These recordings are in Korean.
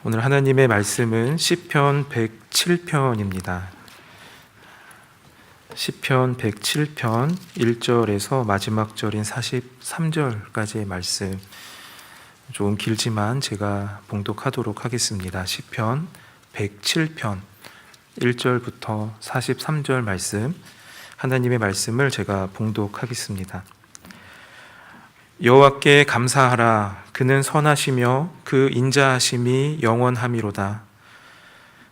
오늘 하나님의 말씀은 시편 107편입니다. 시편 107편 1절에서 마지막 절인 43절까지의 말씀, 조금 길지만 제가 봉독하도록 하겠습니다. 시편 107편 1절부터 43절 말씀, 하나님의 말씀을 제가 봉독하겠습니다. 여호와께 감사하라. 그는 선하시며 그 인자하심이 영원함이로다.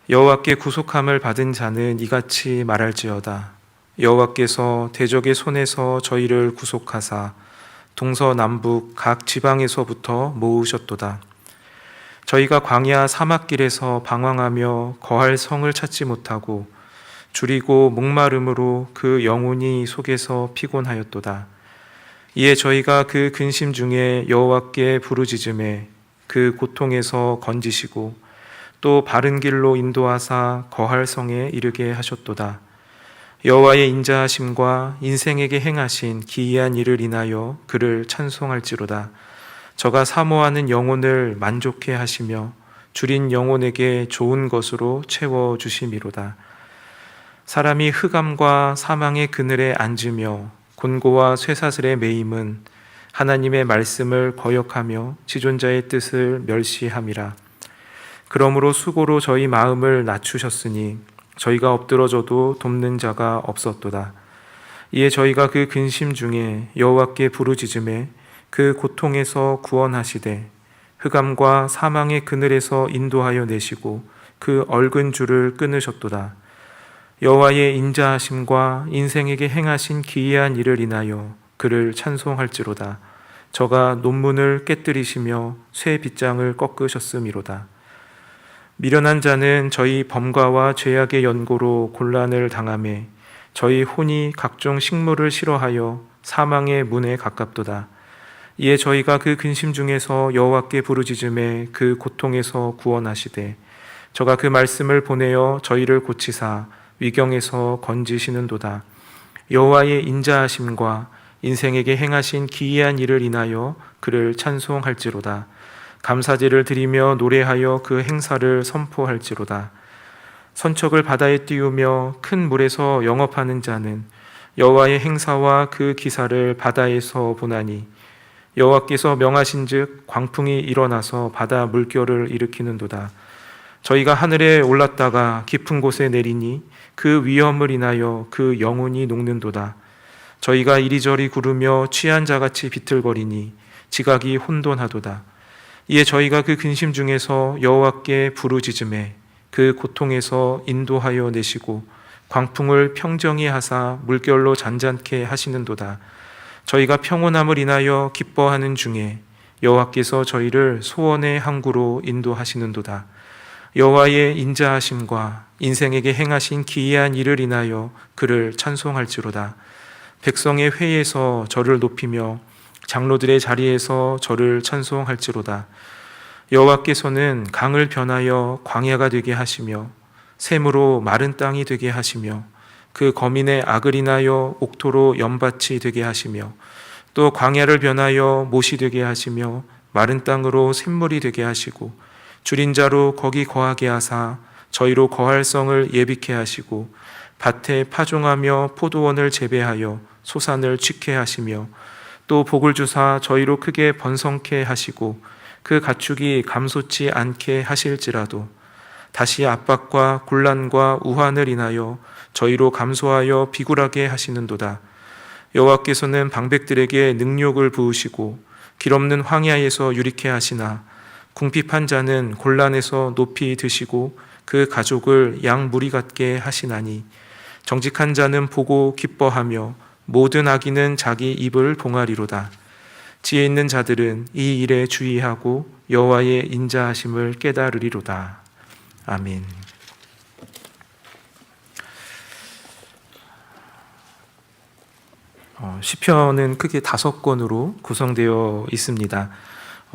여호와께 구속함을 받은 자는 이같이 말할지어다. 여호와께서 대적의 손에서 저희를 구속하사 동서남북 각 지방에서부터 모으셨도다. 저희가 광야 사막길에서 방황하며 거할 성을 찾지 못하고 줄이고 목마름으로 그 영혼이 속에서 피곤하였도다. 이에 저희가 그 근심 중에 여호와께 부르짖음에 그 고통에서 건지시고 또 바른 길로 인도하사 거할 성에 이르게 하셨도다. 여호와의 인자하심과 인생에게 행하신 기이한 일을 인하여 그를 찬송할지로다. 저가 사모하는 영혼을 만족해 하시며 줄인 영혼에게 좋은 것으로 채워 주심이로다. 사람이 흑암과 사망의 그늘에 앉으며 곤고와 쇠사슬의 매임은 하나님의 말씀을 거역하며 지존자의 뜻을 멸시함이라. 그러므로 수고로 저희 마음을 낮추셨으니 저희가 엎드러져도 돕는 자가 없었도다. 이에 저희가 그 근심 중에 여호와께 부르짖음에 그 고통에서 구원하시되 흑암과 사망의 그늘에서 인도하여 내시고 그 얼근 줄을 끊으셨도다. 여호와의 인자하심과 인생에게 행하신 기이한 일을 인하여 그를 찬송할지로다. 저가 논문을 깨뜨리시며 쇠 빗장을 꺾으셨음이로다. 미련한 자는 저희 범과와 죄악의 연고로 곤란을 당하매 저희 혼이 각종 식물을 싫어하여 사망의 문에 가깝도다. 이에 저희가 그 근심 중에서 여호와께 부르짖음에 그 고통에서 구원하시되 저가 그 말씀을 보내어 저희를 고치사 위경에서 건지시는도다. 여호와의 인자하심과 인생에게 행하신 기이한 일을 인하여 그를 찬송할지로다. 감사제를 드리며 노래하여 그 행사를 선포할지로다. 선척을 바다에 띄우며 큰 물에서 영업하는 자는 여호와의 행사와 그 기사를 바다에서 보나니 여호와께서 명하신즉 광풍이 일어나서 바다 물결을 일으키는도다. 저희가 하늘에 올랐다가 깊은 곳에 내리니 그 위엄을 인하여 그 영혼이 녹는도다. 저희가 이리저리 구르며 취한 자같이 비틀거리니 지각이 혼돈하도다. 이에 저희가 그 근심 중에서 여호와께 부르짖음에 그 고통에서 인도하여 내시고 광풍을 평정히 하사 물결로 잔잔케 하시는도다. 저희가 평온함을 인하여 기뻐하는 중에 여호와께서 저희를 소원의 항구로 인도하시는도다. 여호와의 인자하심과 인생에게 행하신 기이한 일을 인하여 그를 찬송할지로다. 백성의 회에서 저를 높이며 장로들의 자리에서 저를 찬송할지로다. 여호와께서는 강을 변하여 광야가 되게 하시며 샘으로 마른 땅이 되게 하시며 그 거민의 악을 인하여 옥토로 연밭이 되게 하시며 또 광야를 변하여 못이 되게 하시며 마른 땅으로 샘물이 되게 하시고 줄인 자로 거기 거하게 하사 저희로 거할 성을 예비케 하시고 밭에 파종하며 포도원을 재배하여 소산을 취케 하시며 또 복을 주사 저희로 크게 번성케 하시고 그 가축이 감솟지 않게 하실지라도 다시 압박과 곤란과 우환을 인하여 저희로 감소하여 비굴하게 하시는도다. 여호와께서는 방백들에게 능욕을 부으시고 길 없는 황야에서 유리케 하시나 궁핍한 자는 곤란에서 높이 드시고 그 가족을 양 무리 같게 하시나니 정직한 자는 보고 기뻐하며 모든 악인은 자기 입을 봉하리로다. 지혜 있는 자들은 이 일에 주의하고 여호와의 인자하심을 깨달으리로다. 아멘. 시편은 크게 5권으로 구성되어 있습니다.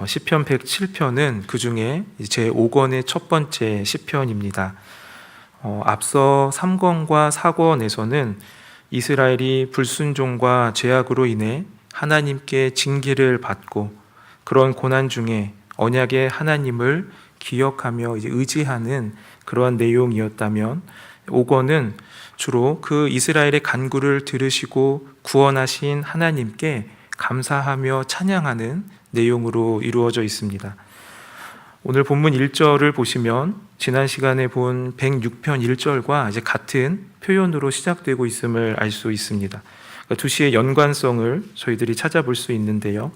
시편 107편은 그 중에 제5권의 첫 번째 시편입니다. 앞서 3권과 4권에서는 이스라엘이 불순종과 죄악으로 인해 하나님께 징계를 받고 그런 고난 중에 언약의 하나님을 기억하며 이제 의지하는 그러한 내용이었다면, 5권은 주로 그 이스라엘의 간구를 들으시고 구원하신 하나님께 감사하며 찬양하는 내용으로 이루어져 있습니다. 오늘 본문 1절을 보시면 지난 시간에 본 106편 1절과 이제 같은 표현으로 시작되고 있음을 알 수 있습니다. 그러니까 두 시의 연관성을 저희들이 찾아볼 수 있는데요.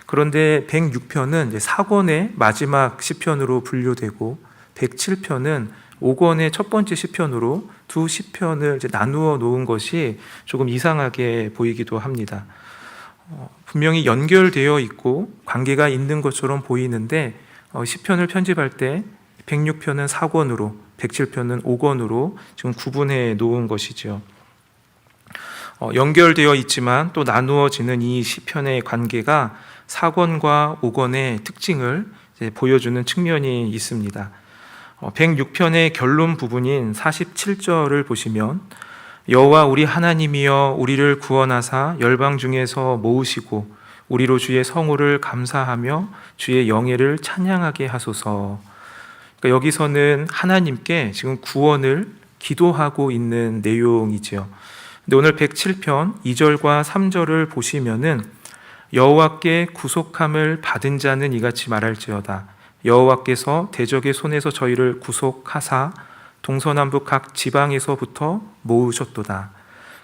그런데 106편은 4권의 마지막 시편으로 분류되고 107편은 5권의 첫 번째 시편으로 두 시편을 이제 나누어 놓은 것이 조금 이상하게 보이기도 합니다. 분명히 연결되어 있고 관계가 있는 것처럼 보이는데 시편을 편집할 때 106편은 4권으로 107편은 5권으로 지금 구분해 놓은 것이죠. 연결되어 있지만 또 나누어지는 이 시편의 관계가 4권과 5권의 특징을 보여주는 측면이 있습니다. 106편의 결론 부분인 47절을 보시면 여호와 우리 하나님이여 우리를 구원하사 열방 중에서 모으시고 우리로 주의 성호를 감사하며 주의 영예를 찬양하게 하소서. 그러니까 여기서는 하나님께 지금 구원을 기도하고 있는 내용이지요. 근데 오늘 107편 2절과 3절을 보시면은 여호와께 구속함을 받은 자는 이같이 말할지어다. 여호와께서 대적의 손에서 저희를 구속하사 동서남북 각 지방에서부터 모으셨도다.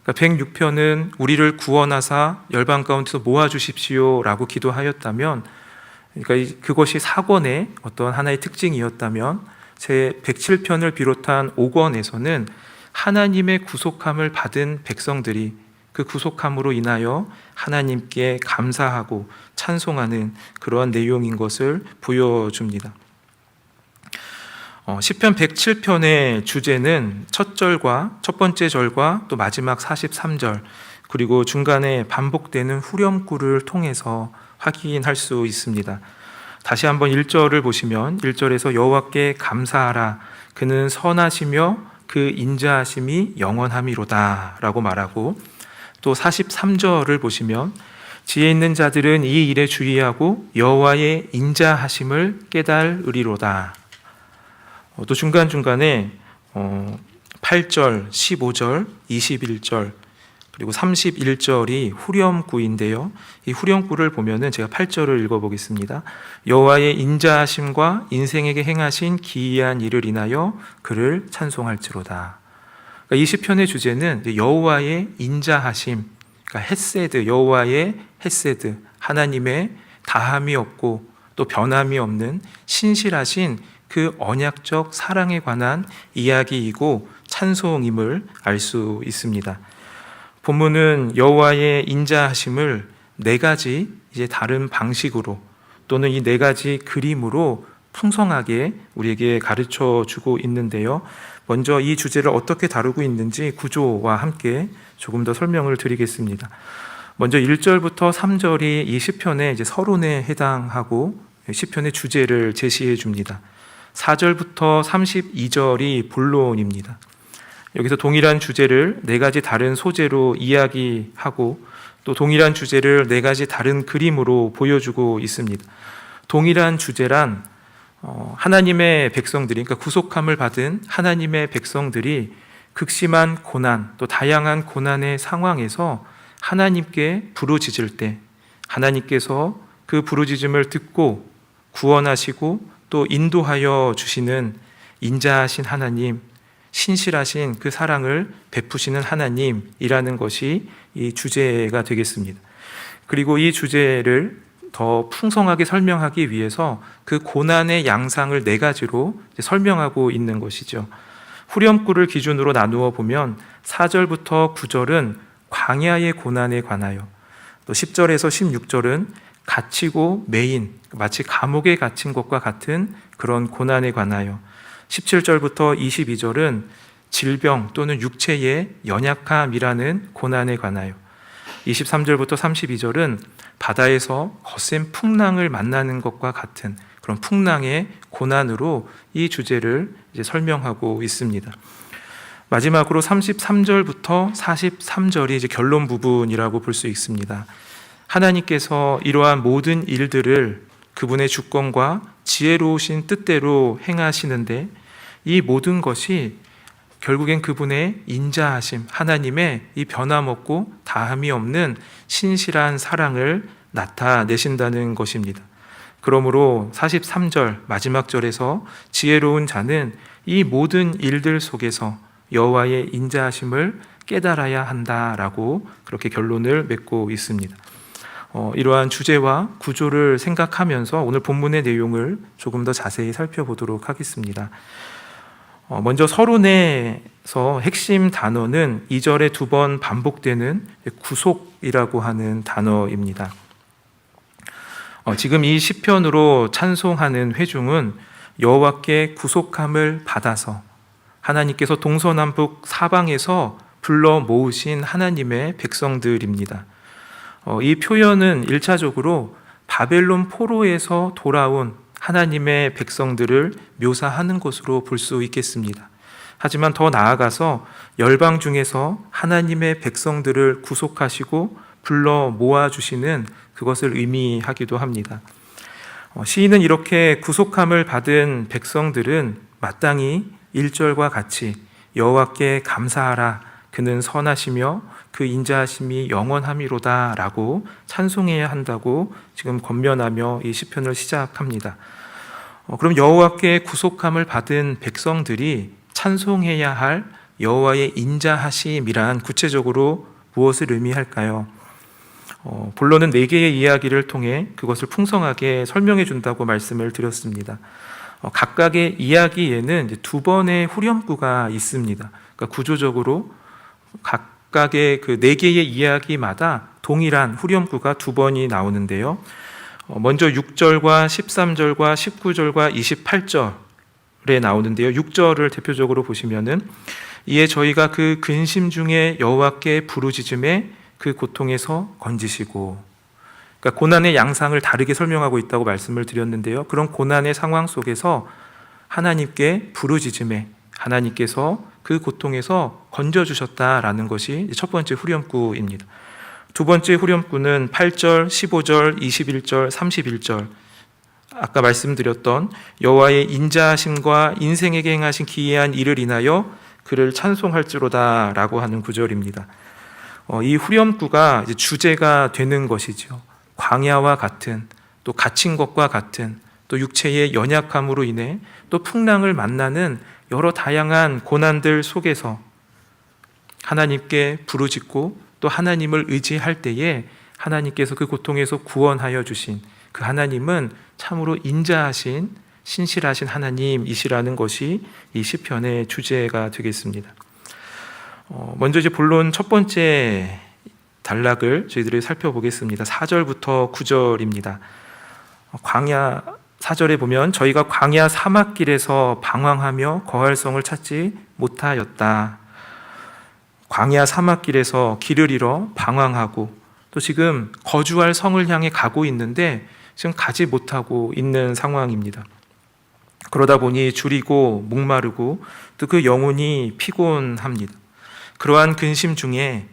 그러니까 106편은 우리를 구원하사 열방 가운데서 모아주십시오 라고 기도하였다면, 그러니까 그것이 4권의 어떤 하나의 특징이었다면, 제 107편을 비롯한 5권에서는 하나님의 구속함을 받은 백성들이 그 구속함으로 인하여 하나님께 감사하고 찬송하는 그러한 내용인 것을 보여줍니다. 시편 107편의 주제는 첫 번째 절과 또 마지막 43절 그리고 중간에 반복되는 후렴구를 통해서 확인할 수 있습니다. 다시 한번 1절을 보시면 1절에서 여호와께 감사하라 그는 선하시며 그 인자하심이 영원함이로다 라고 말하고, 또 43절을 보시면 지혜 있는 자들은 이 일에 주의하고 여호와의 인자하심을 깨달으리로다. 또 중간중간에 8절, 15절, 21절 그리고 31절이 후렴구인데요. 이 후렴구를 보면은 제가 8절을 읽어보겠습니다. 여호와의 인자하심과 인생에게 행하신 기이한 일을 인하여 그를 찬송할지로다. 그러니까 이 시편의 주제는 여호와의 인자하심, 그러니까 헤세드, 여호와의 헤세드, 하나님의 다함이 없고 또 변함이 없는 신실하신 그 언약적 사랑에 관한 이야기이고 찬송임을 알 수 있습니다. 본문은 여호와의 인자하심을 네 가지 이제 다른 방식으로 또는 이 네 가지 그림으로 풍성하게 우리에게 가르쳐 주고 있는데요. 먼저 이 주제를 어떻게 다루고 있는지 구조와 함께 조금 더 설명을 드리겠습니다. 먼저 1절부터 3절이 이 시편의 이제 서론에 해당하고 시편의 주제를 제시해 줍니다. 4절부터 32절이 본론입니다. 여기서 동일한 주제를 네 가지 다른 소재로 이야기하고 또 동일한 주제를 네 가지 다른 그림으로 보여주고 있습니다. 동일한 주제란 하나님의 백성들이, 그러니까 구속함을 받은 하나님의 백성들이 극심한 고난, 또 다양한 고난의 상황에서 하나님께 부르짖을 때 하나님께서 그 부르짖음을 듣고 구원하시고 또 인도하여 주시는 인자하신 하나님, 신실하신 그 사랑을 베푸시는 하나님이라는 것이 이 주제가 되겠습니다. 그리고 이 주제를 더 풍성하게 설명하기 위해서 그 고난의 양상을 네 가지로 설명하고 있는 것이죠. 후렴구를 기준으로 나누어 보면 4절부터 9절은 광야의 고난에 관하여, 또 10절에서 16절은 갇히고 매인, 마치 감옥에 갇힌 것과 같은 그런 고난에 관하여, 17절부터 22절은 질병 또는 육체의 연약함이라는 고난에 관하여, 23절부터 32절은 바다에서 거센 풍랑을 만나는 것과 같은 그런 풍랑의 고난으로 이 주제를 이제 설명하고 있습니다. 마지막으로 33절부터 43절이 이제 결론 부분이라고 볼 수 있습니다. 하나님께서 이러한 모든 일들을 그분의 주권과 지혜로우신 뜻대로 행하시는데 이 모든 것이 결국엔 그분의 인자하심, 하나님의 이 변함없고 다함이 없는 신실한 사랑을 나타내신다는 것입니다. 그러므로 43절 마지막 절에서 지혜로운 자는 이 모든 일들 속에서 여호와의 인자하심을 깨달아야 한다라고 그렇게 결론을 맺고 있습니다. 이러한 주제와 구조를 생각하면서 오늘 본문의 내용을 조금 더 자세히 살펴보도록 하겠습니다. 먼저 서론에서 핵심 단어는 2절에 2번 반복되는 구속이라고 하는 단어입니다. 지금 이 시편으로 찬송하는 회중은 여호와께 구속함을 받아서 하나님께서 동서남북 사방에서 불러 모으신 하나님의 백성들입니다. 이 표현은 1차적으로 바벨론 포로에서 돌아온 하나님의 백성들을 묘사하는 것으로 볼 수 있겠습니다. 하지만 더 나아가서 열방 중에서 하나님의 백성들을 구속하시고 불러 모아주시는 그것을 의미하기도 합니다. 시인은 이렇게 구속함을 받은 백성들은 마땅히 1절과 같이 여호와께 감사하라, 그는 선하시며 그 인자하심이 영원함이로다 라고 찬송해야 한다고 지금 권면하며 이 시편을 시작합니다. 그럼 여호와께 구속함을 받은 백성들이 찬송해야 할 여호와의 인자하심이란 구체적으로 무엇을 의미할까요? 본론은 4개의 이야기를 통해 그것을 풍성하게 설명해 준다고 말씀을 드렸습니다. 각각의 이야기에는 2번의 후렴구가 있습니다. 그러니까 구조적으로 각각의 그 4개의 이야기마다 동일한 후렴구가 2번이 나오는데요. 먼저 6절과 13절과 19절과 28절에 나오는데요. 6절을 대표적으로 보시면은 이에 저희가 그 근심 중에 여호와께 부르짖음에 그 고통에서 건지시고, 그러니까 고난의 양상을 다르게 설명하고 있다고 말씀을 드렸는데요. 그런 고난의 상황 속에서 하나님께 부르짖음에 하나님께서 그 고통에서 건져주셨다라는 것이 첫 번째 후렴구입니다. 두 번째 후렴구는 8절, 15절, 21절, 31절, 아까 말씀드렸던 여호와의 인자하심과 인생에게 행하신 기이한 일을 인하여 그를 찬송할지로다 라고 하는 구절입니다. 이 후렴구가 이제 주제가 되는 것이죠. 광야와 같은, 또 갇힌 것과 같은, 또 육체의 연약함으로 인해 또 풍랑을 만나는 여러 다양한 고난들 속에서 하나님께 부르짖고 또 하나님을 의지할 때에 하나님께서 그 고통에서 구원하여 주신 그 하나님은 참으로 인자하신 신실하신 하나님이시라는 것이 이 시편의 주제가 되겠습니다. 먼저 이제 본론 첫 번째 단락을 저희들이 살펴보겠습니다. 4절부터 9절입니다. 광야 4절에 보면 저희가 광야 사막길에서 방황하며 거할성을 찾지 못하였다. 광야 사막길에서 길을 잃어 방황하고 또 지금 거주할 성을 향해 가고 있는데 지금 가지 못하고 있는 상황입니다. 그러다 보니 줄이고 목마르고 또 그 영혼이 피곤합니다. 그러한 근심 중에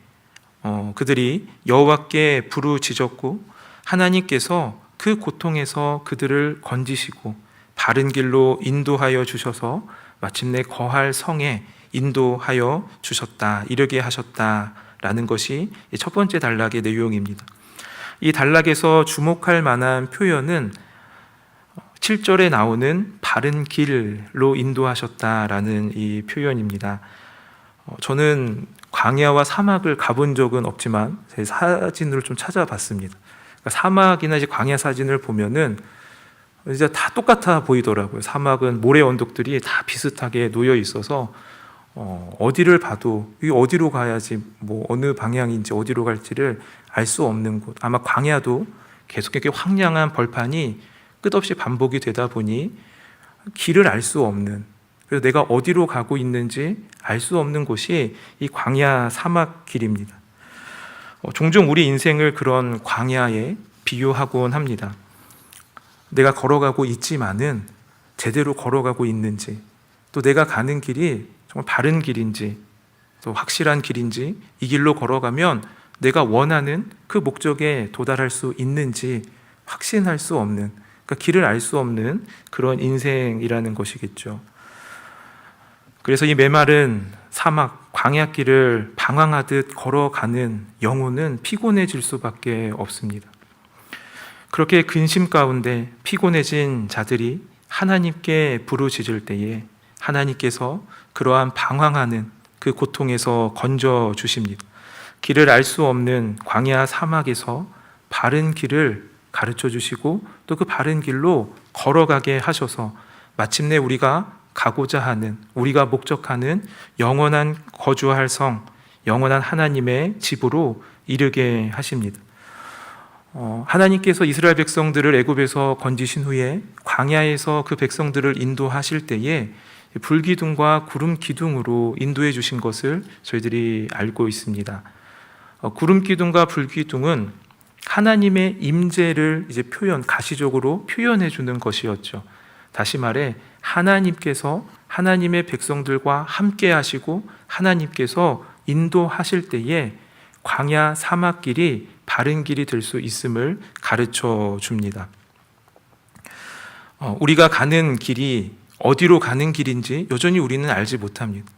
그들이 여호와께 부르짖었고 하나님께서 그 고통에서 그들을 건지시고 바른 길로 인도하여 주셔서 마침내 거할 성에 인도하여 주셨다, 이르게 하셨다라는 것이 첫 번째 단락의 내용입니다. 이 단락에서 주목할 만한 표현은 7절에 나오는 바른 길로 인도하셨다라는 이 표현입니다. 저는 광야와 사막을 가본 적은 없지만 제 사진을 좀 찾아봤습니다. 그러니까 사막이나 이제 광야 사진을 보면은 이제 다 똑같아 보이더라고요. 사막은 모래 언덕들이 다 비슷하게 놓여 있어서 어디를 봐도 이 어디로 가야지, 뭐 어느 방향인지 어디로 갈지를 알 수 없는 곳. 아마 광야도 계속 이렇게 황량한 벌판이 끝없이 반복이 되다 보니 길을 알 수 없는, 그래서 내가 어디로 가고 있는지 알 수 없는 곳이 이 광야 사막 길입니다. 종종 우리 인생을 그런 광야에 비유하곤 합니다. 내가 걸어가고 있지만은 제대로 걸어가고 있는지, 또 내가 가는 길이 정말 바른 길인지, 또 확실한 길인지, 이 길로 걸어가면 내가 원하는 그 목적에 도달할 수 있는지 확신할 수 없는 그러니까 길을 알 수 없는 그런 인생이라는 것이겠죠. 그래서 이 메마른 사막, 광야길을 방황하듯 걸어가는 영혼은 피곤해질 수밖에 없습니다. 그렇게 근심 가운데 피곤해진 자들이 하나님께 부르짖을 때에 하나님께서 그러한 방황하는 그 고통에서 건져 주십니다. 길을 알 수 없는 광야 사막에서 바른 길을 가르쳐 주시고 또 그 바른 길로 걸어가게 하셔서 마침내 우리가 가고자 하는, 우리가 목적하는 영원한 거주할 성, 영원한 하나님의 집으로 이르게 하십니다. 하나님께서 이스라엘 백성들을 애굽에서 건지신 후에 광야에서 그 백성들을 인도하실 때에 불기둥과 구름 기둥으로 인도해 주신 것을 저희들이 알고 있습니다. 구름 기둥과 불기둥은 하나님의 임재를 이제 가시적으로 표현해 주는 것이었죠. 다시 말해 하나님께서 하나님의 백성들과 함께 하시고 하나님께서 인도하실 때에 광야 사막길이 바른 길이 될 수 있음을 가르쳐 줍니다. 우리가 가는 길이 어디로 가는 길인지 여전히 우리는 알지 못합니다.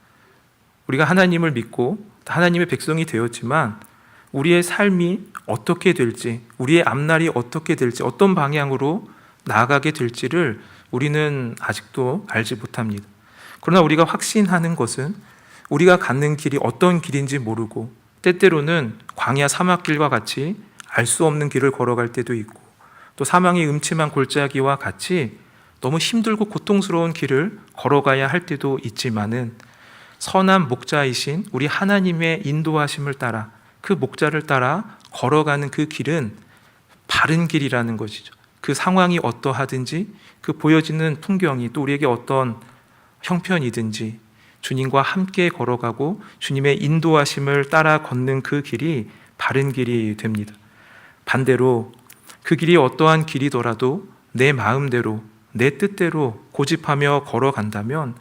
우리가 하나님을 믿고 하나님의 백성이 되었지만 우리의 삶이 어떻게 될지, 우리의 앞날이 어떻게 될지, 어떤 방향으로 나아가게 될지를 우리는 아직도 알지 못합니다. 그러나 우리가 확신하는 것은 우리가 가는 길이 어떤 길인지 모르고 때때로는 광야 사막길과 같이 알 수 없는 길을 걸어갈 때도 있고 또 사망의 음침한 골짜기와 같이 너무 힘들고 고통스러운 길을 걸어가야 할 때도 있지만은 선한 목자이신 우리 하나님의 인도하심을 따라 그 목자를 따라 걸어가는 그 길은 바른 길이라는 것이죠. 그 상황이 어떠하든지 그 보여지는 풍경이 또 우리에게 어떤 형편이든지 주님과 함께 걸어가고 주님의 인도하심을 따라 걷는 그 길이 바른 길이 됩니다. 반대로 그 길이 어떠한 길이더라도 내 마음대로 내 뜻대로 고집하며 걸어간다면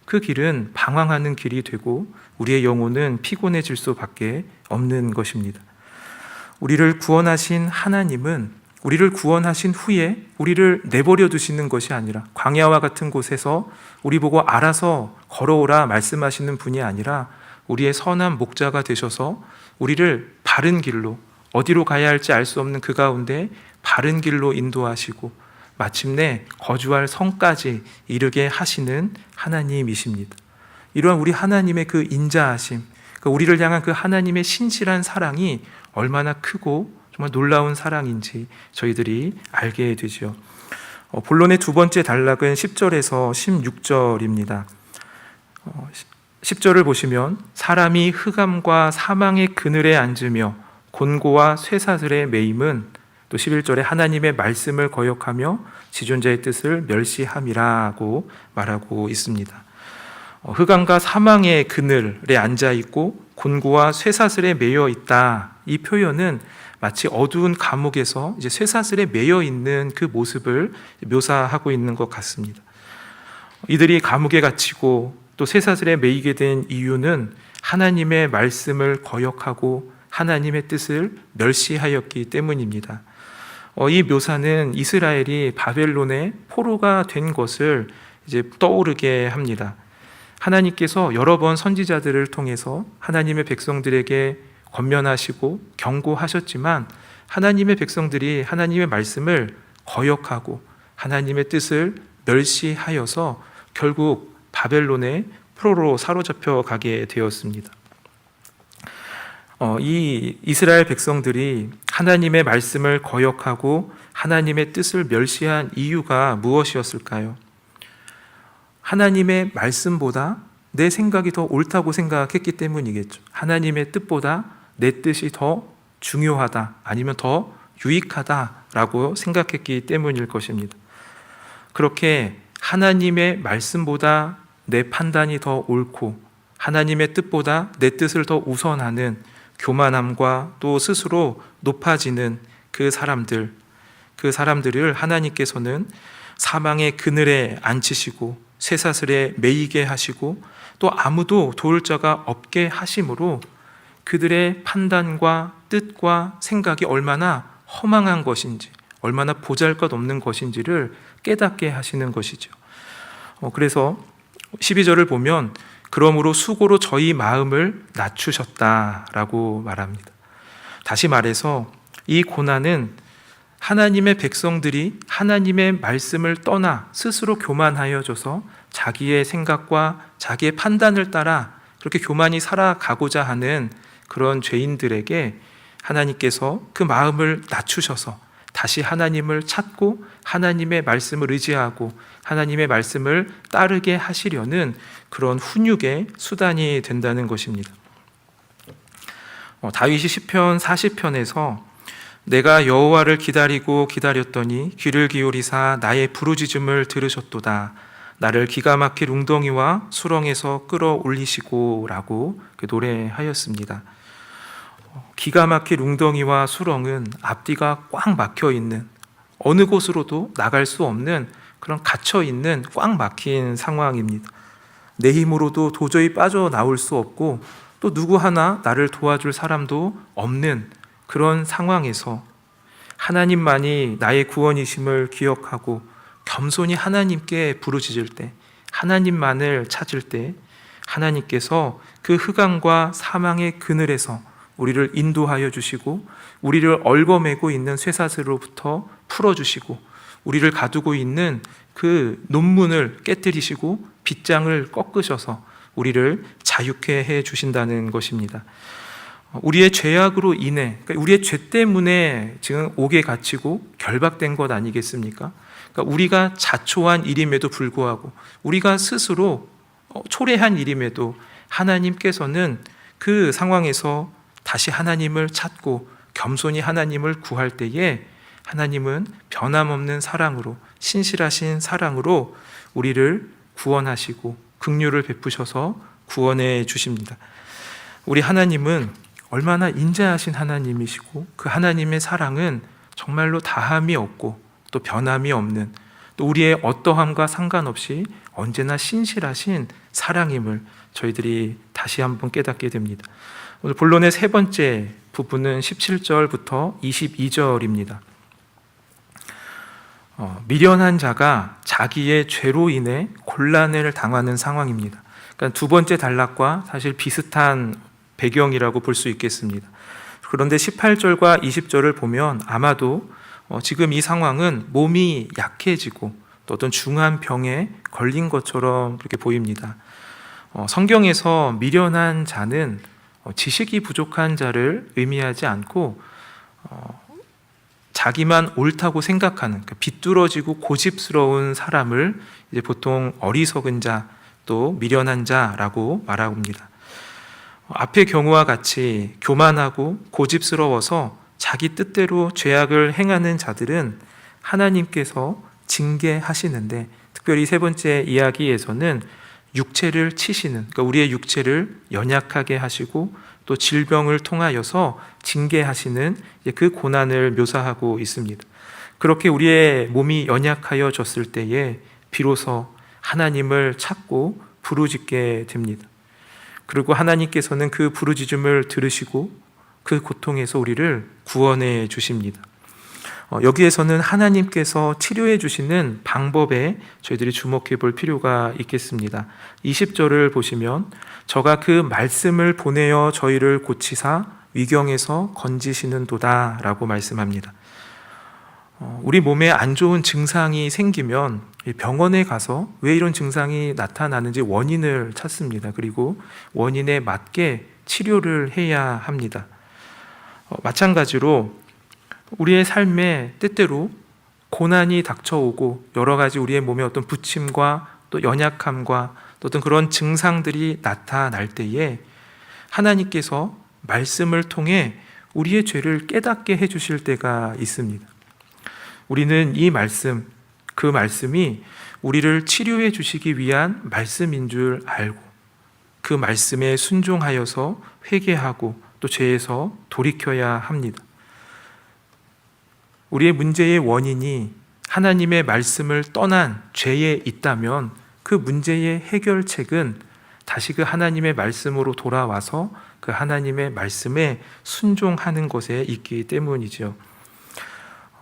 그 길은 방황하는 길이 되고 우리의 영혼은 피곤해질 수밖에 없는 것입니다. 우리를 구원하신 하나님은 우리를 구원하신 후에 우리를 내버려 두시는 것이 아니라 광야와 같은 곳에서 우리 보고 알아서 걸어오라 말씀하시는 분이 아니라 우리의 선한 목자가 되셔서 우리를 바른 길로, 어디로 가야 할지 알 수 없는 그 가운데 바른 길로 인도하시고 마침내 거주할 성까지 이르게 하시는 하나님이십니다. 이러한 우리 하나님의 그 인자하심, 우리를 향한 그 하나님의 신실한 사랑이 얼마나 크고 정말 놀라운 사랑인지 저희들이 알게 되죠. 본론의 두 번째 단락은 10절에서 16절입니다. 10절을 보시면 사람이 흑암과 사망의 그늘에 앉으며 곤고와 쇠사슬에 매임은, 또 11절에 하나님의 말씀을 거역하며 지존자의 뜻을 멸시함이라고 말하고 있습니다. 흑암과 사망의 그늘에 앉아 있고 곤고와 쇠사슬에 매여 있다. 이 표현은 마치 어두운 감옥에서 이제 쇠사슬에 매여 있는 그 모습을 묘사하고 있는 것 같습니다. 이들이 감옥에 갇히고 또 쇠사슬에 매이게 된 이유는 하나님의 말씀을 거역하고 하나님의 뜻을 멸시하였기 때문입니다. 이 묘사는 이스라엘이 바벨론의 포로가 된 것을 이제 떠오르게 합니다. 하나님께서 여러 번 선지자들을 통해서 하나님의 백성들에게 권면하시고 경고하셨지만 하나님의 백성들이 하나님의 말씀을 거역하고 하나님의 뜻을 멸시하여서 결국 바벨론의 포로로 사로잡혀 가게 되었습니다. 이 이스라엘 백성들이 하나님의 말씀을 거역하고 하나님의 뜻을 멸시한 이유가 무엇이었을까요? 하나님의 말씀보다 내 생각이 더 옳다고 생각했기 때문이겠죠. 하나님의 뜻보다 내 뜻이 더 중요하다, 아니면 더 유익하다라고 생각했기 때문일 것입니다. 그렇게 하나님의 말씀보다 내 판단이 더 옳고 하나님의 뜻보다 내 뜻을 더 우선하는 교만함과 또 스스로 높아지는 그 사람들을 하나님께서는 사망의 그늘에 앉히시고 쇠사슬에 매이게 하시고 또 아무도 도울 자가 없게 하심으로 그들의 판단과 뜻과 생각이 얼마나 허망한 것인지, 얼마나 보잘것없는 것인지를 깨닫게 하시는 것이죠. 그래서 12절을 보면 그러므로 수고로 저희 마음을 낮추셨다라고 말합니다. 다시 말해서 이 고난은 하나님의 백성들이 하나님의 말씀을 떠나 스스로 교만하여져서 자기의 생각과 자기의 판단을 따라 그렇게 교만히 살아가고자 하는 그런 죄인들에게 하나님께서 그 마음을 낮추셔서 다시 하나님을 찾고 하나님의 말씀을 의지하고 하나님의 말씀을 따르게 하시려는 그런 훈육의 수단이 된다는 것입니다. 다윗이 시편 40편에서 내가 여호와를 기다리고 기다렸더니 귀를 기울이사 나의 부르짖음을 들으셨도다. 나를 기가 막힐 웅덩이와 수렁에서 끌어올리시고 라고 노래하였습니다. 기가 막힐 웅덩이와 수렁은 앞뒤가 꽉 막혀 있는, 어느 곳으로도 나갈 수 없는 그런 갇혀 있는 꽉 막힌 상황입니다. 내 힘으로도 도저히 빠져나올 수 없고 또 누구 하나 나를 도와줄 사람도 없는 그런 상황에서 하나님만이 나의 구원이심을 기억하고 겸손히 하나님께 부르짖을 때, 하나님만을 찾을 때 하나님께서 그 흑암과 사망의 그늘에서 우리를 인도하여 주시고 우리를 얽어매고 있는 쇠사슬로부터 풀어주시고 우리를 가두고 있는 그 논문을 깨뜨리시고 빗장을 꺾으셔서 우리를 자유케 해 주신다는 것입니다. 우리의 죄악으로 인해, 그러니까 우리의 죄 때문에 지금 옥에 갇히고 결박된 것 아니겠습니까? 그러니까 우리가 자초한 일임에도 불구하고 우리가 스스로 초래한 일임에도 하나님께서는 그 상황에서 다시 하나님을 찾고 겸손히 하나님을 구할 때에 하나님은 변함없는 사랑으로, 신실하신 사랑으로 우리를 구원하시고 긍휼을 베푸셔서 구원해 주십니다. 우리 하나님은 얼마나 인자하신 하나님이시고 그 하나님의 사랑은 정말로 다함이 없고 또 변함이 없는, 또 우리의 어떠함과 상관없이 언제나 신실하신 사랑임을 저희들이 다시 한번 깨닫게 됩니다. 오늘 본론의 세 번째 부분은 17절부터 22절입니다. 미련한 자가 자기의 죄로 인해 곤란을 당하는 상황입니다. 그러니까 두 번째 단락과 사실 비슷한 배경이라고 볼 수 있겠습니다. 그런데 18절과 20절을 보면 아마도 지금 이 상황은 몸이 약해지고 또 어떤 중한 병에 걸린 것처럼 그렇게 보입니다. 성경에서 미련한 자는 지식이 부족한 자를 의미하지 않고 자기만 옳다고 생각하는, 그러니까 비뚤어지고 고집스러운 사람을 이제 보통 어리석은 자, 또 미련한 자라고 말합니다. 앞의 경우와 같이 교만하고 고집스러워서 자기 뜻대로 죄악을 행하는 자들은 하나님께서 징계하시는데, 특별히 세 번째 이야기에서는 육체를 치시는, 그러니까 우리의 육체를 연약하게 하시고 또 질병을 통하여서 징계하시는 그 고난을 묘사하고 있습니다. 그렇게 우리의 몸이 연약하여졌을 때에 비로소 하나님을 찾고 부르짖게 됩니다. 그리고 하나님께서는 그 부르짖음을 들으시고 그 고통에서 우리를 구원해 주십니다. 여기에서는 하나님께서 치료해 주시는 방법에 저희들이 주목해 볼 필요가 있겠습니다. 20절을 보시면 저가 그 말씀을 보내어 저희를 고치사 위경에서 건지시는도다 라고 말씀합니다. 우리 몸에 안 좋은 증상이 생기면 병원에 가서 왜 이런 증상이 나타나는지 원인을 찾습니다. 그리고 원인에 맞게 치료를 해야 합니다. 마찬가지로 우리의 삶에 때때로 고난이 닥쳐오고 여러 가지 우리의 몸에 어떤 부침과 또 연약함과 또 어떤 그런 증상들이 나타날 때에 하나님께서 말씀을 통해 우리의 죄를 깨닫게 해주실 때가 있습니다. 우리는 이 말씀, 그 말씀이 우리를 치료해 주시기 위한 말씀인 줄 알고 그 말씀에 순종하여서 회개하고 또 죄에서 돌이켜야 합니다. 우리의 문제의 원인이 하나님의 말씀을 떠난 죄에 있다면 그 문제의 해결책은 다시 그 하나님의 말씀으로 돌아와서 그 하나님의 말씀에 순종하는 것에 있기 때문이죠.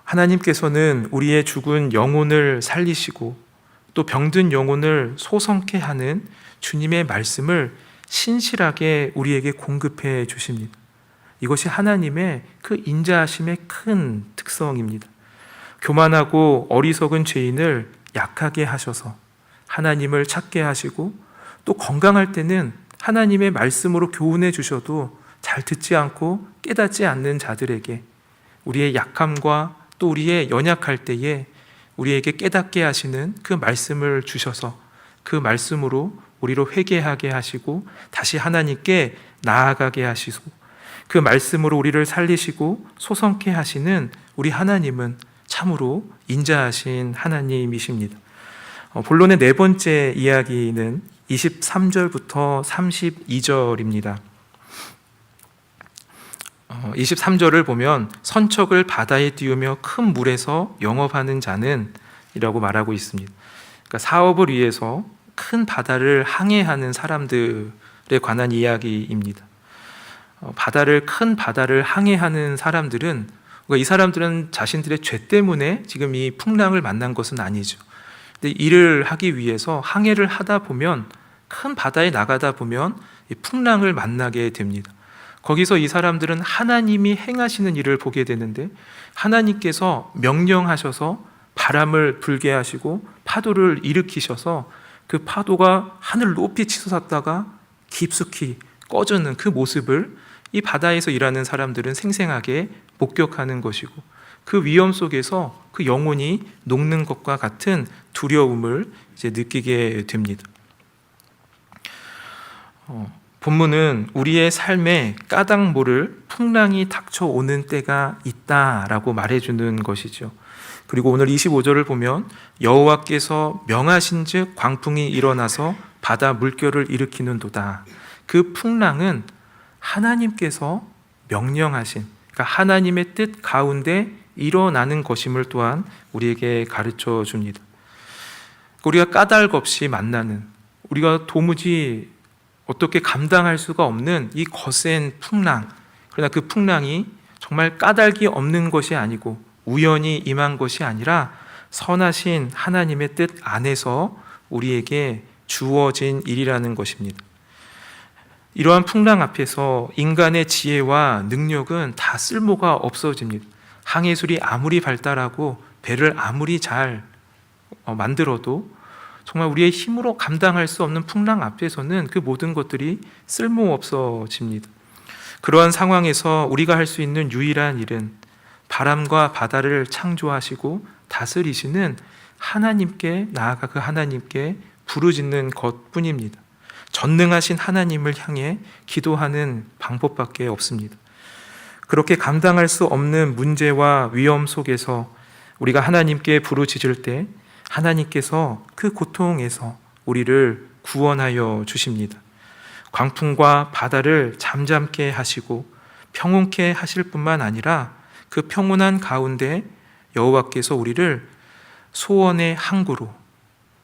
하나님께서는 우리의 죽은 영혼을 살리시고 또 병든 영혼을 소성케 하는 주님의 말씀을 신실하게 우리에게 공급해 주십니다. 이것이 하나님의 그 인자하심의 큰 특성입니다. 교만하고 어리석은 죄인을 약하게 하셔서 하나님을 찾게 하시고 또 건강할 때는 하나님의 말씀으로 교훈해 주셔도 잘 듣지 않고 깨닫지 않는 자들에게 우리의 약함과 또 우리의 연약할 때에 우리에게 깨닫게 하시는 그 말씀을 주셔서 그 말씀으로 우리로 회개하게 하시고 다시 하나님께 나아가게 하시고 그 말씀으로 우리를 살리시고 소성케 하시는 우리 하나님은 참으로 인자하신 하나님이십니다. 본론의 네 번째 이야기는 23절부터 32절입니다. 23절을 보면 선척을 바다에 띄우며 큰 물에서 영업하는 자는 이라고 말하고 있습니다. 그러니까 사업을 위해서 큰 바다를 항해하는 사람들에 관한 이야기입니다. 큰 바다를 항해하는 사람들은 이 사람들은 자신들의 죄 때문에 지금 이 풍랑을 만난 것은 아니죠. 근데 일을 하기 위해서 항해를 하다 보면 큰 바다에 나가다 보면 이 풍랑을 만나게 됩니다. 거기서 이 사람들은 하나님이 행하시는 일을 보게 되는데 하나님께서 명령하셔서 바람을 불게 하시고 파도를 일으키셔서 그 파도가 하늘 높이 치솟았다가 깊숙이 꺼지는 그 모습을 이 바다에서 일하는 사람들은 생생하게 목격하는 것이고 그 위험 속에서 그 영혼이 녹는 것과 같은 두려움을 이제 느끼게 됩니다. 본문은 우리의 삶에 까닭 모를 풍랑이 닥쳐오는 때가 있다라고 말해주는 것이죠. 그리고 오늘 25절을 보면 여호와께서 명하신즉 광풍이 일어나서 바다 물결을 일으키는도다. 그 풍랑은 하나님께서 명령하신, 그러니까 하나님의 뜻 가운데 일어나는 것임을 또한 우리에게 가르쳐 줍니다. 우리가 까닭 없이 만나는, 우리가 도무지 어떻게 감당할 수가 없는 이 거센 풍랑, 그러나 그 풍랑이 정말 까닭이 없는 것이 아니고 우연히 임한 것이 아니라 선하신 하나님의 뜻 안에서 우리에게 주어진 일이라는 것입니다. 이러한 풍랑 앞에서 인간의 지혜와 능력은 다 쓸모가 없어집니다. 항해술이 아무리 발달하고 배를 아무리 잘 만들어도 정말 우리의 힘으로 감당할 수 없는 풍랑 앞에서는 그 모든 것들이 쓸모없어집니다. 그러한 상황에서 우리가 할 수 있는 유일한 일은 바람과 바다를 창조하시고 다스리시는 하나님께 나아가 그 하나님께 부르짖는 것뿐입니다. 전능하신 하나님을 향해 기도하는 방법밖에 없습니다. 그렇게 감당할 수 없는 문제와 위험 속에서 우리가 하나님께 부르짖을 때 하나님께서 그 고통에서 우리를 구원하여 주십니다. 광풍과 바다를 잠잠케 하시고 평온케 하실 뿐만 아니라 그 평온한 가운데 여호와께서 우리를 소원의 항구로,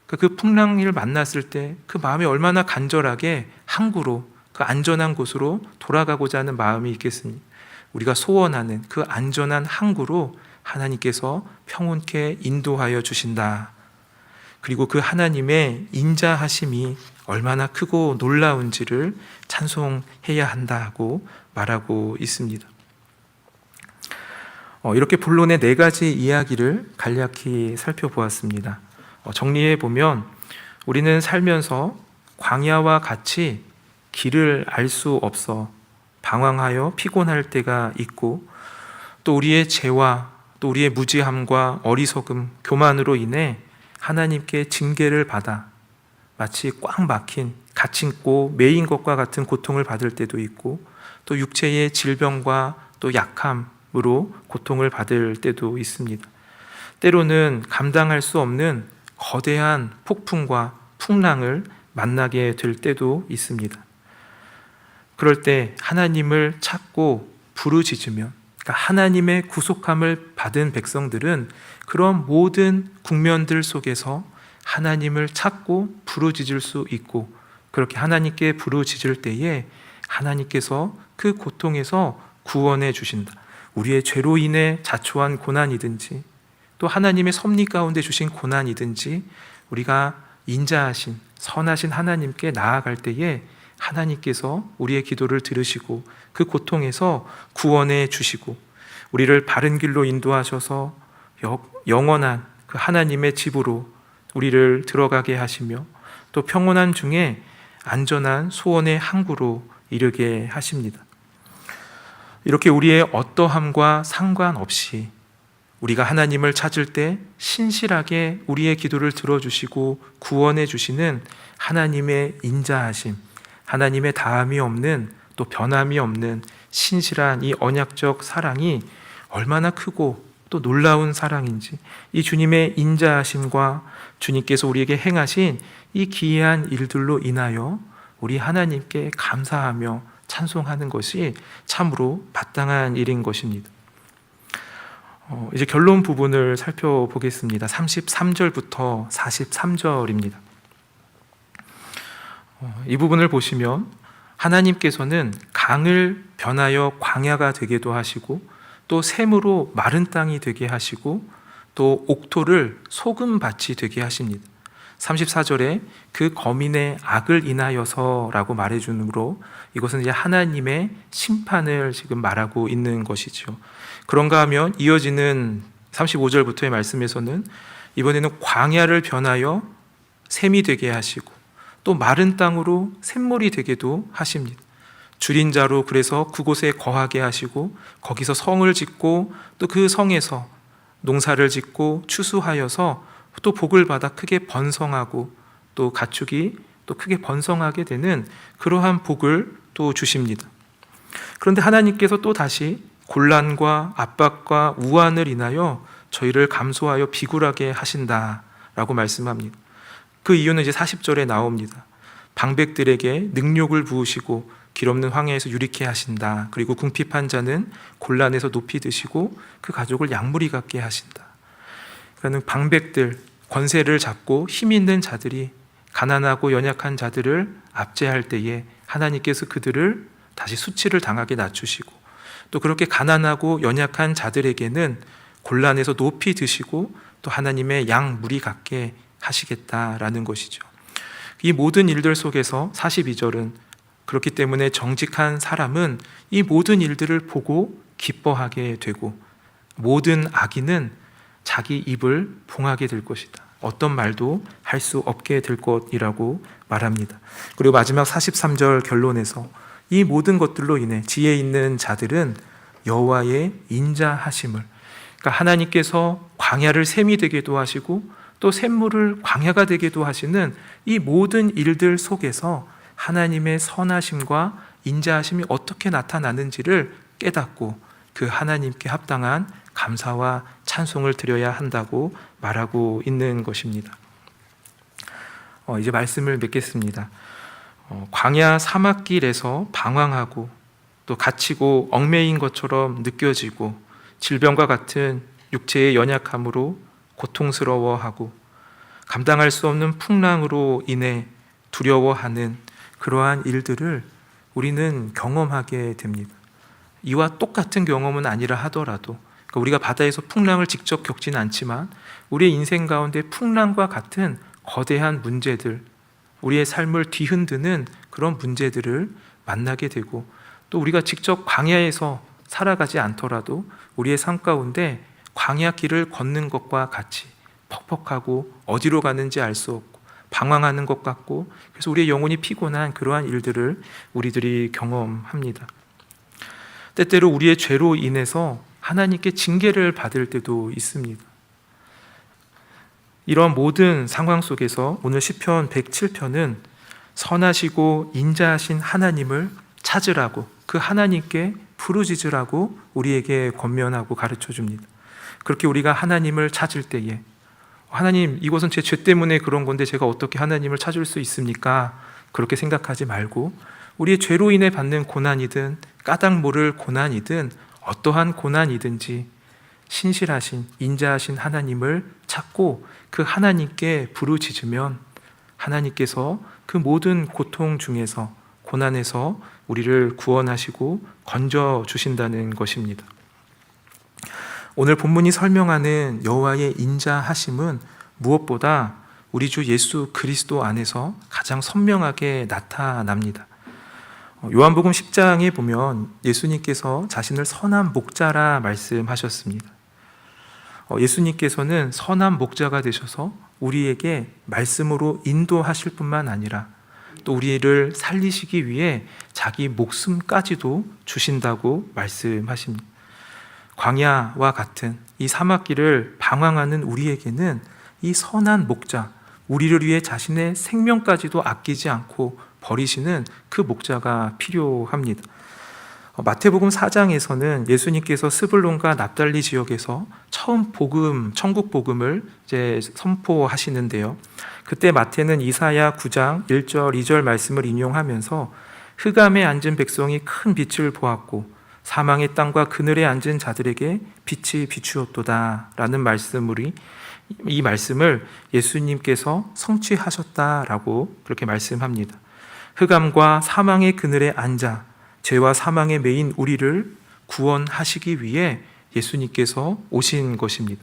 그 풍랑을 만났을 때 그 마음이 얼마나 간절하게 항구로, 그 안전한 곳으로 돌아가고자 하는 마음이 있겠습니까? 우리가 소원하는 그 안전한 항구로 하나님께서 평온케 인도하여 주신다. 그리고 그 하나님의 인자하심이 얼마나 크고 놀라운지를 찬송해야 한다고 말하고 있습니다. 이렇게 본론의 네 가지 이야기를 간략히 살펴보았습니다. 정리해 보면 우리는 살면서 광야와 같이 길을 알 수 없어 방황하여 피곤할 때가 있고 또 우리의 죄와 또 우리의 무지함과 어리석음, 교만으로 인해 하나님께 징계를 받아 마치 꽉 막힌 갇힌고 매인 것과 같은 고통을 받을 때도 있고 또 육체의 질병과 또 약함으로 고통을 받을 때도 있습니다. 때로는 감당할 수 없는 거대한 폭풍과 풍랑을 만나게 될 때도 있습니다. 그럴 때 하나님을 찾고 부르짖으면, 그러니까 하나님의 구속함을 받은 백성들은 그런 모든 국면들 속에서 하나님을 찾고 부르짖을 수 있고, 그렇게 하나님께 부르짖을 때에 하나님께서 그 고통에서 구원해 주신다. 우리의 죄로 인해 자초한 고난이든지 또 하나님의 섭리 가운데 주신 고난이든지 우리가 인자하신 선하신 하나님께 나아갈 때에 하나님께서 우리의 기도를 들으시고 그 고통에서 구원해 주시고 우리를 바른 길로 인도하셔서 영원한 그 하나님의 집으로 우리를 들어가게 하시며 또 평온한 중에 안전한 소원의 항구로 이르게 하십니다. 이렇게 우리의 어떠함과 상관없이 우리가 하나님을 찾을 때 신실하게 우리의 기도를 들어주시고 구원해 주시는 하나님의 인자하심, 하나님의 다함이 없는 또 변함이 없는 신실한 이 언약적 사랑이 얼마나 크고 또 놀라운 사랑인지, 이 주님의 인자하심과 주님께서 우리에게 행하신 이 기이한 일들로 인하여 우리 하나님께 감사하며 찬송하는 것이 참으로 마땅한 일인 것입니다. 이제 결론 부분을 살펴보겠습니다. 33절부터 43절입니다. 이 부분을 보시면 하나님께서는 강을 변하여 광야가 되게도 하시고 또 샘으로 마른 땅이 되게 하시고 또 옥토를 소금밭이 되게 하십니다. 34절에 그 거민의 악을 인하여서라고 말해주므로 이것은 이제 하나님의 심판을 지금 말하고 있는 것이죠. 그런가 하면 이어지는 35절부터의 말씀에서는 이번에는 광야를 변하여 샘이 되게 하시고 또 마른 땅으로 샘물이 되게도 하십니다. 줄인 자로 그래서 그곳에 거하게 하시고 거기서 성을 짓고 또 그 성에서 농사를 짓고 추수하여서 또 복을 받아 크게 번성하고 또 가축이 또 크게 번성하게 되는 그러한 복을 또 주십니다. 그런데 하나님께서 또 다시 곤란과 압박과 우환을 인하여 저희를 감소하여 비굴하게 하신다라고 말씀합니다. 그 이유는 이제 40절에 나옵니다. 방백들에게 능욕을 부으시고 길 없는 황야에서 유리케 하신다. 그리고 궁핍한 자는 곤란에서 높이 드시고 그 가족을 양무리 같게 하신다. 그러니까 방백들, 권세를 잡고 힘 있는 자들이 가난하고 연약한 자들을 압제할 때에 하나님께서 그들을 다시 수치를 당하게 낮추시고 또 그렇게 가난하고 연약한 자들에게는 곤란에서 높이 드시고 또 하나님의 양무리 같게 하시겠다라는 것이죠. 이 모든 일들 속에서 42절은 그렇기 때문에 정직한 사람은 이 모든 일들을 보고 기뻐하게 되고 모든 악인은 자기 입을 봉하게 될 것이다. 어떤 말도 할 수 없게 될 것이라고 말합니다. 그리고 마지막 43절 결론에서 이 모든 것들로 인해 지혜 있는 자들은 여호와의 인자하심을, 그러니까 하나님께서 광야를 샘이 되게도 하시고 또 샘물을 광야가 되게도 하시는 이 모든 일들 속에서 하나님의 선하심과 인자하심이 어떻게 나타나는지를 깨닫고 그 하나님께 합당한 감사와 찬송을 드려야 한다고 말하고 있는 것입니다. 이제 말씀을 맺겠습니다. 광야 사막길에서 방황하고 또 갇히고 얽매인 것처럼 느껴지고 질병과 같은 육체의 연약함으로 고통스러워하고 감당할 수 없는 풍랑으로 인해 두려워하는 그러한 일들을 우리는 경험하게 됩니다. 이와 똑같은 경험은 아니라 하더라도, 그러니까 우리가 바다에서 풍랑을 직접 겪지는 않지만 우리의 인생 가운데 풍랑과 같은 거대한 문제들, 우리의 삶을 뒤흔드는 그런 문제들을 만나게 되고 또 우리가 직접 광야에서 살아가지 않더라도 우리의 삶 가운데 광야 길을 걷는 것과 같이 퍽퍽하고 어디로 가는지 알 수 없고 방황하는 것 같고, 그래서 우리의 영혼이 피곤한 그러한 일들을 우리들이 경험합니다. 때때로 우리의 죄로 인해서 하나님께 징계를 받을 때도 있습니다. 이런 모든 상황 속에서 오늘 시편 107편은 선하시고 인자하신 하나님을 찾으라고, 그 하나님께 부르짖으라고 우리에게 권면하고 가르쳐 줍니다. 그렇게 우리가 하나님을 찾을 때에 하나님, 이것은 제 죄 때문에 그런 건데 제가 어떻게 하나님을 찾을 수 있습니까? 그렇게 생각하지 말고 우리의 죄로 인해 받는 고난이든 까닭 모를 고난이든 어떠한 고난이든지 신실하신 인자하신 하나님을 찾고 그 하나님께 부르짖으면 하나님께서 그 모든 고통 중에서, 고난에서 우리를 구원하시고 건져 주신다는 것입니다. 오늘 본문이 설명하는 여호와의 인자하심은 무엇보다 우리 주 예수 그리스도 안에서 가장 선명하게 나타납니다. 요한복음 10장에 보면 예수님께서 자신을 선한 목자라 말씀하셨습니다. 예수님께서는 선한 목자가 되셔서 우리에게 말씀으로 인도하실 뿐만 아니라 또 우리를 살리시기 위해 자기 목숨까지도 주신다고 말씀하십니다. 광야와 같은 이 사막길을 방황하는 우리에게는 이 선한 목자, 우리를 위해 자신의 생명까지도 아끼지 않고 버리시는 그 목자가 필요합니다. 마태복음 4장에서는 예수님께서 스불론과 납달리 지역에서 처음 천국 복음을 이제 선포하시는데요. 그때 마태는 이사야 9장 1절, 2절 말씀을 인용하면서 흑암에 앉은 백성이 큰 빛을 보았고 사망의 땅과 그늘에 앉은 자들에게 빛이 비추었도다 라는 이 말씀을 예수님께서 성취하셨다라고 그렇게 말씀합니다. 흑암과 사망의 그늘에 앉아 죄와 사망에 매인 우리를 구원하시기 위해 예수님께서 오신 것입니다.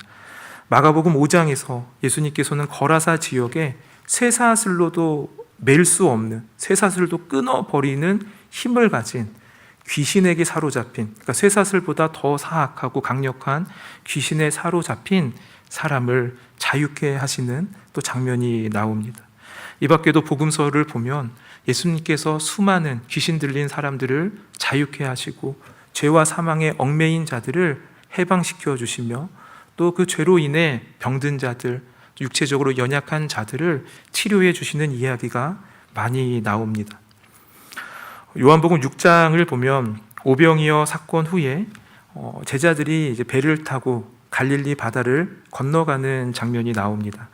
마가복음 5장에서 예수님께서는 거라사 지역에 쇠사슬로도 맬 수 없는, 쇠사슬도 끊어버리는 힘을 가진 귀신에게 사로잡힌, 그러니까 쇠사슬보다 더 사악하고 강력한 귀신에 사로잡힌 사람을 자유케 하시는 또 장면이 나옵니다. 이 밖에도 복음서를 보면 예수님께서 수많은 귀신 들린 사람들을 자유케 하시고 죄와 사망에 얽매인 자들을 해방시켜 주시며 또 그 죄로 인해 병든 자들, 육체적으로 연약한 자들을 치료해 주시는 이야기가 많이 나옵니다. 요한복음 6장을 보면 오병이어 사건 후에 제자들이 이제 배를 타고 갈릴리 바다를 건너가는 장면이 나옵니다.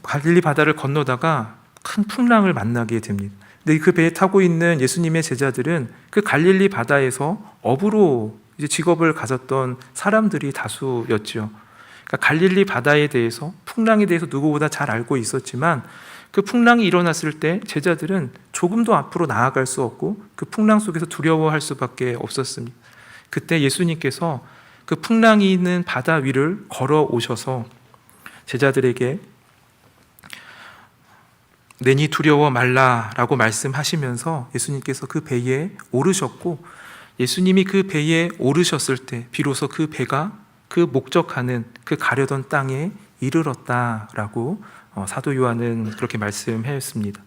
갈릴리 바다를 건너다가 큰 풍랑을 만나게 됩니다. 근데 그 배에 타고 있는 예수님의 제자들은 그 갈릴리 바다에서 어부로 이제 직업을 가졌던 사람들이 다수였죠. 그러니까 갈릴리 바다에 대해서, 풍랑에 대해서 누구보다 잘 알고 있었지만 그 풍랑이 일어났을 때 제자들은 조금도 앞으로 나아갈 수 없고 그 풍랑 속에서 두려워할 수밖에 없었습니다. 그때 예수님께서 그 풍랑이 있는 바다 위를 걸어오셔서 제자들에게 내니 두려워 말라라고 말씀하시면서 예수님께서 그 배에 오르셨고, 예수님이 그 배에 오르셨을 때 비로소 그 배가 그 목적하는 그 가려던 땅에 이르렀다라고 사도 요한은 그렇게 말씀했습니다.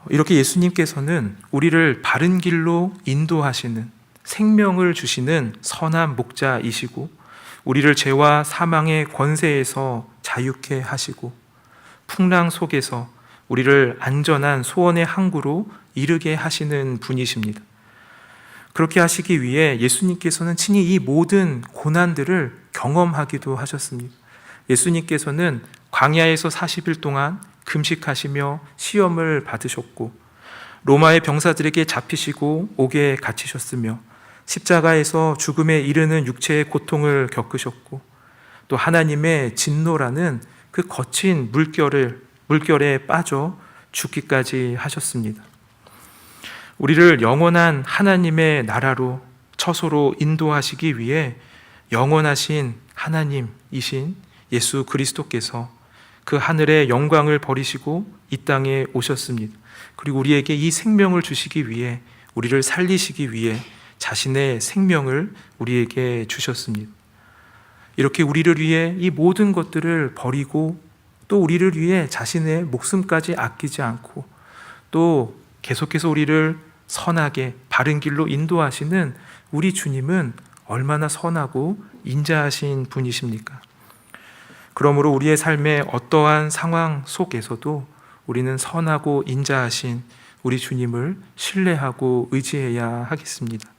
이렇게 예수님께서는 우리를 바른 길로 인도하시는, 생명을 주시는 선한 목자이시고 우리를 죄와 사망의 권세에서 자유케 하시고 풍랑 속에서 우리를 안전한 소원의 항구로 이르게 하시는 분이십니다. 그렇게 하시기 위해 예수님께서는 친히 이 모든 고난들을 경험하기도 하셨습니다. 예수님께서는 광야에서 40일 동안 금식하시며 시험을 받으셨고 로마의 병사들에게 잡히시고 옥에 갇히셨으며 십자가에서 죽음에 이르는 육체의 고통을 겪으셨고 또 하나님의 진노라는 그 거친 물결에 빠져 죽기까지 하셨습니다. 우리를 영원한 하나님의 나라로 처소로 인도하시기 위해 영원하신 하나님이신 예수 그리스도께서 그 하늘의 영광을 버리시고 이 땅에 오셨습니다. 그리고 우리에게 이 생명을 주시기 위해, 우리를 살리시기 위해 자신의 생명을 우리에게 주셨습니다. 이렇게 우리를 위해 이 모든 것들을 버리고 또 우리를 위해 자신의 목숨까지 아끼지 않고 또 계속해서 우리를 선하게 바른 길로 인도하시는 우리 주님은 얼마나 선하고 인자하신 분이십니까? 그러므로 우리의 삶의 어떠한 상황 속에서도 우리는 선하고 인자하신 우리 주님을 신뢰하고 의지해야 하겠습니다.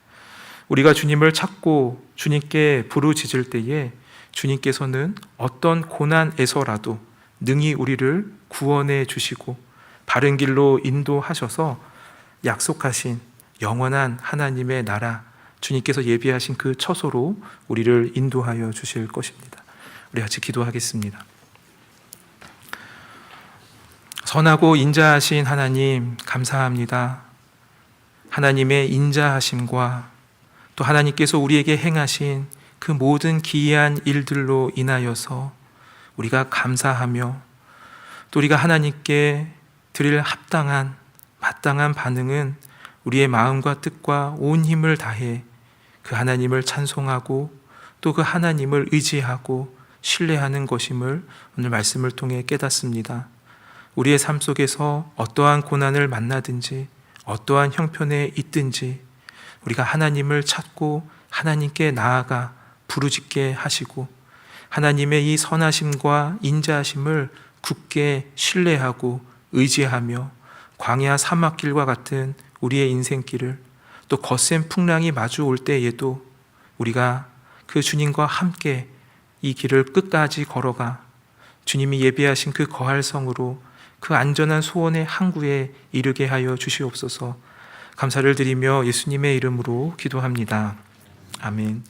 우리가 주님을 찾고 주님께 부르짖을 때에 주님께서는 어떤 고난에서라도 능히 우리를 구원해 주시고 바른 길로 인도하셔서 약속하신 영원한 하나님의 나라, 주님께서 예비하신 그 처소로 우리를 인도하여 주실 것입니다. 우리 같이 기도하겠습니다. 선하고 인자하신 하나님 감사합니다. 하나님의 인자하심과 또 하나님께서 우리에게 행하신 그 모든 기이한 일들로 인하여서 우리가 감사하며 또 우리가 하나님께 드릴 합당한 마땅한 반응은 우리의 마음과 뜻과 온 힘을 다해 그 하나님을 찬송하고 또 그 하나님을 의지하고 신뢰하는 것임을 오늘 말씀을 통해 깨닫습니다. 우리의 삶 속에서 어떠한 고난을 만나든지 어떠한 형편에 있든지 우리가 하나님을 찾고 하나님께 나아가 부르짖게 하시고 하나님의 이 선하심과 인자하심을 굳게 신뢰하고 의지하며 광야 사막길과 같은 우리의 인생길을 또 거센 풍랑이 마주 올 때에도 우리가 그 주님과 함께 이 길을 끝까지 걸어가 주님이 예비하신 그 거할 성으로 그 안전한 소원의 항구에 이르게 하여 주시옵소서. 감사를 드리며 예수님의 이름으로 기도합니다. 아멘.